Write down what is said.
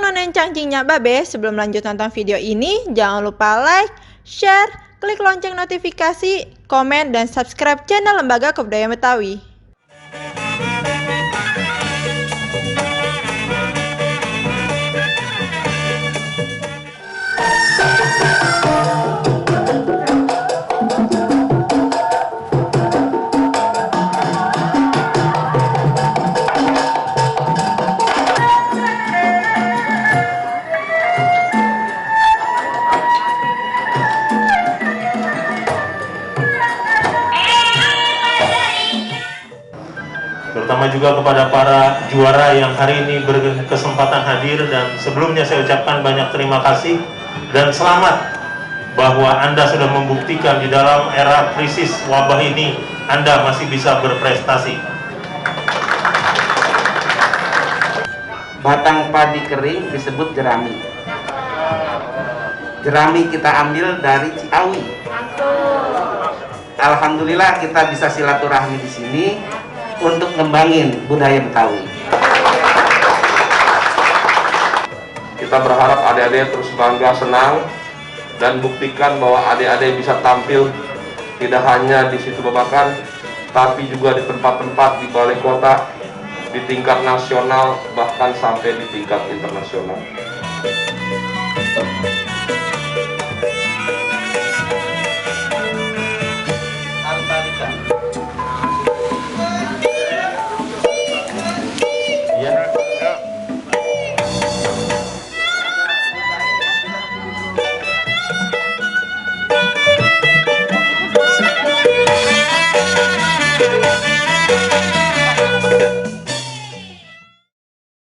nonen cangcingnya Babe, sebelum lanjut nonton video ini, jangan lupa like, share, klik lonceng notifikasi, komen, dan subscribe channel Lembaga Kebudayaan Betawi. Terutama juga kepada para juara yang hari ini berkesempatan hadir, dan sebelumnya saya ucapkan banyak terima kasih dan selamat bahwa Anda sudah membuktikan di dalam era krisis wabah ini Anda masih bisa berprestasi. Batang padi kering disebut jerami. Jerami kita ambil dari Ciawi. Alhamdulillah kita bisa silaturahmi di sini untuk ngembangin budaya Betawi. Kita berharap adik-adik terus bangga, senang, dan buktikan bahwa adik-adik bisa tampil tidak hanya di situ Babakan, tapi juga di tempat-tempat di balai kota, di tingkat nasional, bahkan sampai di tingkat internasional.